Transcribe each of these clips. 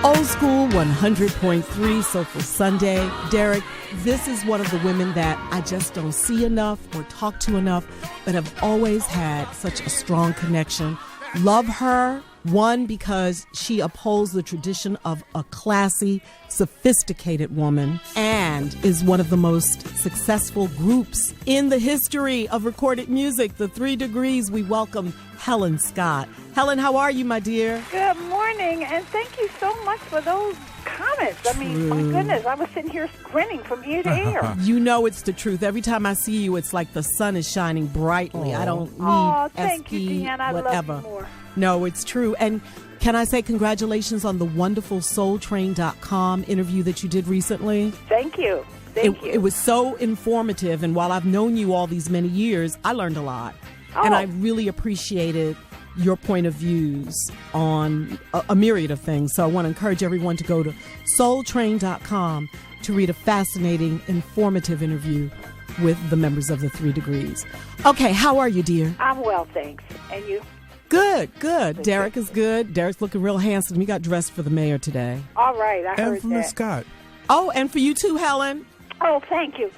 Old School 100.3 Soulful Sunday. Derek, this is one of the women that I just don't see enough or talk to enough, but have always had such a strong connection. Love her, one, because she upholds the tradition of a classy, sophisticated woman and is one of the most successful groups in the history of recorded music, the 3 Degrees. We welcome Helen Scott. Helen, how are you, my dear? Good morning, and thank you so much for those comments. I mean, my goodness, I was sitting here grinning from ear to ear. You know it's the truth. Every time I see you, it's like the sun is shining brightly. I don't need thank you, Dyana. whatever. I love you more. No, it's true. And can I say congratulations on the wonderful SoulTrain.com interview that you did recently? Thank you. Thank you. It was so informative, and while I've known you all these many years, I learned a lot. And I really appreciated your point of views on a myriad of things. So I want to encourage everyone to go to SoulTrain.com to read a fascinating, informative interview with the members of the 3 Degrees. Okay, how are you, dear? I'm well, thanks. And you? Good. Derek is good. Derek's looking real handsome. He got dressed for the mayor today. All right, I heard and from that. Miss Scott. Oh, and for you too, Helen. Oh, thank you.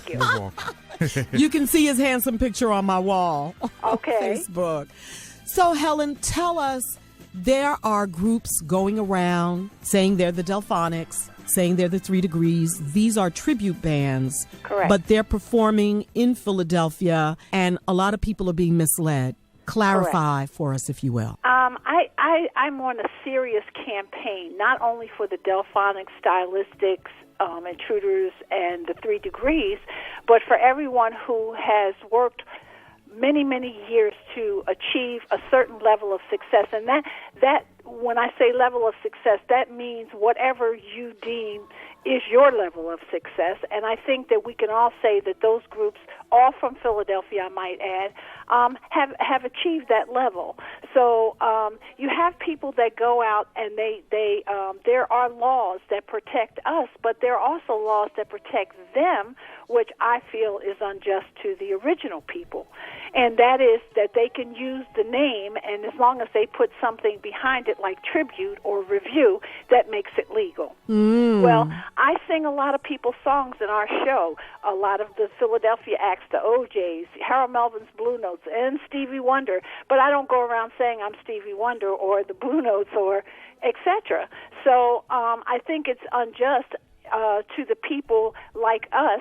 You're welcome. You can see his handsome picture on my wall Okay. on Facebook. So, Helen, tell us, there are groups going around saying they're the Delphonics, saying they're the 3 Degrees. These are tribute bands. Correct. But they're performing in Philadelphia, and a lot of people are being misled. Clarify for us, if you will. I'm on a serious campaign, not only for the Delphonic Stylistics, Intruders, and the 3 Degrees, but for everyone who has worked many, many years to achieve a certain level of success. And that when I say level of success, that means whatever you deem is your level of success. And I think that we can all say that those groups, all from Philadelphia, I might add, have achieved that level. So you have people that go out and there are laws that protect us, but there are also laws that protect them, which I feel is unjust to the original people. And that is that they can use the name, and as long as they put something behind it like tribute or review, that makes it legal. Well, I sing a lot of people's songs in our show, a lot of the Philadelphia acts, the OJs, Harold Melvin's Blue Notes, and Stevie Wonder, but I don't go around saying I'm Stevie Wonder or the Blue Notes or etc. So I think it's unjust to the people like us.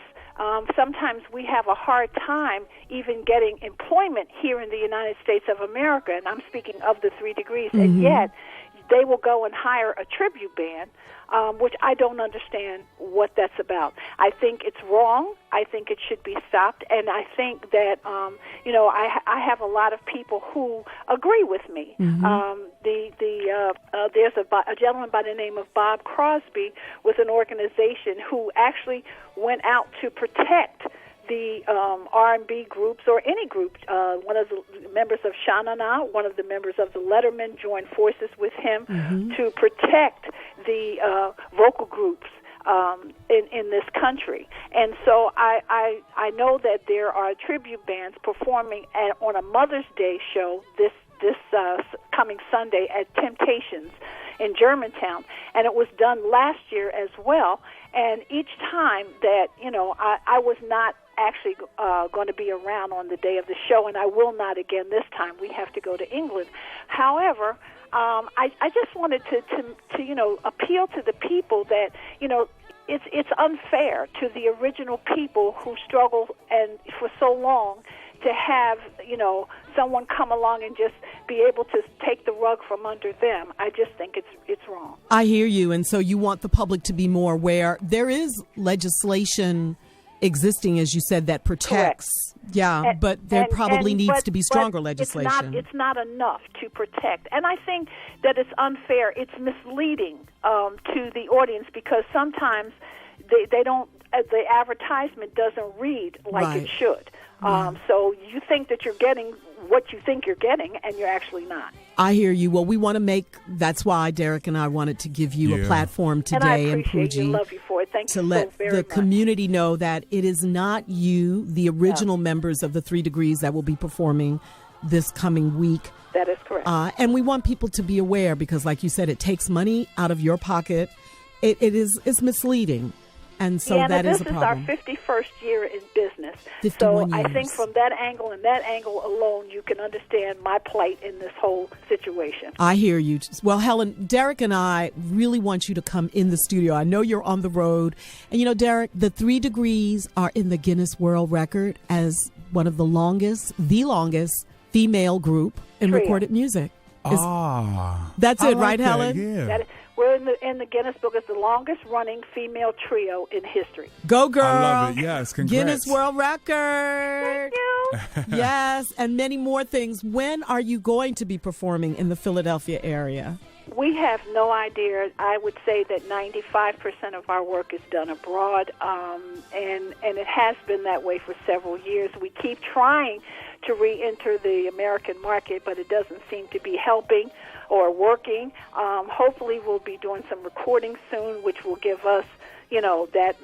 Sometimes we have a hard time even getting employment here in the United States of America, and I'm speaking of the 3 Degrees, and yet they will go and hire a tribute band, which I don't understand what that's about. I think it's wrong. I think it should be stopped, and I think that, I have a lot of people who agree with me. There's a gentleman by the name of Bob Crosby with an organization who actually went out to protect the R&B groups or any group. One of the members of Sha Na Na, one of the members of the Letterman joined forces with him to protect the vocal groups in this country. And so I know that there are tribute bands performing on a Mother's Day show this coming Sunday at Temptations in Germantown, and it was done last year as well. And each time that, I was not actually going to be around on the day of the show, and I will not again this time. We have to go to England. However, I just wanted to appeal to the people that, it's unfair to the original people who struggled and for so long to have, someone come along and just be able to take the rug from under them. I just think it's wrong. I hear you. And so you want the public to be more aware. There is legislation existing, as you said, that protects. Correct. Yeah, but there probably needs to be stronger legislation. It's not enough to protect. And I think that it's unfair. It's misleading to the audience because sometimes they don't, the advertisement doesn't read like it should. So you think that you're getting what you think you're getting, and you're actually not. I hear you. Well, we want to that's why Derek and I wanted to give you a platform today. And I appreciate you. Love you for it. Thank you so very much. To let the community know that it is not you, the original members of the 3 Degrees that will be performing this coming week. That is correct. And we want people to be aware because, like you said, it takes money out of your pocket. It's misleading. And so that is a problem. This is our 51st year in business. 51 so years. I think from that angle and that angle alone, you can understand my plight in this whole situation. I hear you. Well, Helen, Derek and I really want you to come in the studio. I know you're on the road. And, you know, Derek, the 3 Degrees are in the Guinness World Record as one of the longest female group in recorded music. That's it, right, Helen? Yeah. We're in the Guinness Book as the longest-running female trio in history. Go, girl. I love it. Yes, congrats. Guinness World Record. Thank you. Yes, and many more things. When are you going to be performing in the Philadelphia area? We have no idea. I would say that 95% of our work is done abroad, and it has been that way for several years. We keep trying to re-enter the American market, but it doesn't seem to be helping or working. Hopefully we'll be doing some recording soon, which will give us, that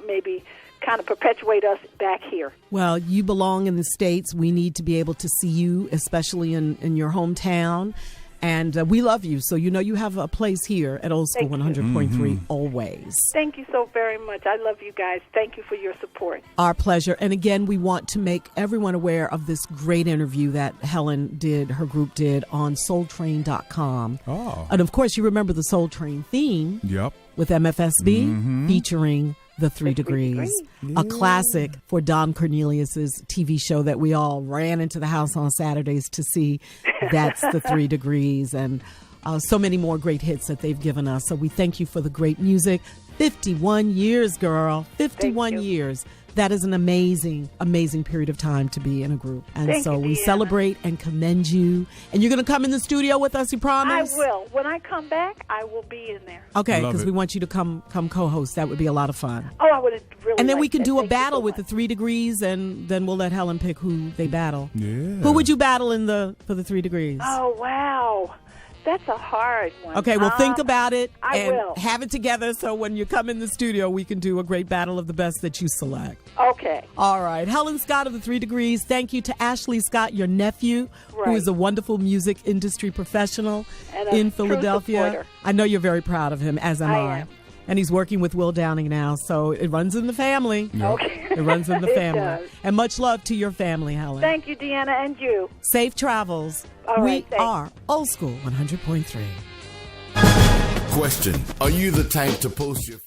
maybe kind of perpetuate us back here. Well, you belong in the States. We need to be able to see you, especially in your hometown. And we love you. So you have a place here at Old School 100.3 always. Thank you so very much. I love you guys. Thank you for your support. Our pleasure. And again, we want to make everyone aware of this great interview that Helen her group did on soultrain.com. Oh. And of course, you remember the Soul Train theme with MFSB featuring The 3 Degrees, a classic for Don Cornelius's TV show that we all ran into the house on Saturdays to see. That's The 3 Degrees, and so many more great hits that they've given us. So we thank you for the great music. 51 years, girl. 51 years. That is an amazing, amazing period of time to be in a group. And so we celebrate and commend you. And you're going to come in the studio with us, you promise? I will. When I come back, I will be in there. Okay, because we want you to come co-host. That would be a lot of fun. Oh, I would really And then like we can that. do a Thank you battle so with the much. 3 Degrees, and then we'll let Helen pick who they battle. Yeah. Who would you battle for the 3 Degrees? Oh, wow. That's a hard one. Okay, well, think about it and will. have it together so when you come in the studio, we can do a great battle of the best that you select. Okay. All right. Helen Scott of the 3 Degrees. Thank you to Ashley Scott, your nephew, who Right. is a wonderful music industry professional And a in true Philadelphia. supporter. I know you're very proud of him, as am I I. am. And he's working with Will Downing now, so it runs in the family. Okay. It runs in the It family. does. And much love to your family, Helen. Thank you, Dyana, and you. Safe travels. All we right, thanks. are Old School 100.3. Question: Are you the type to post your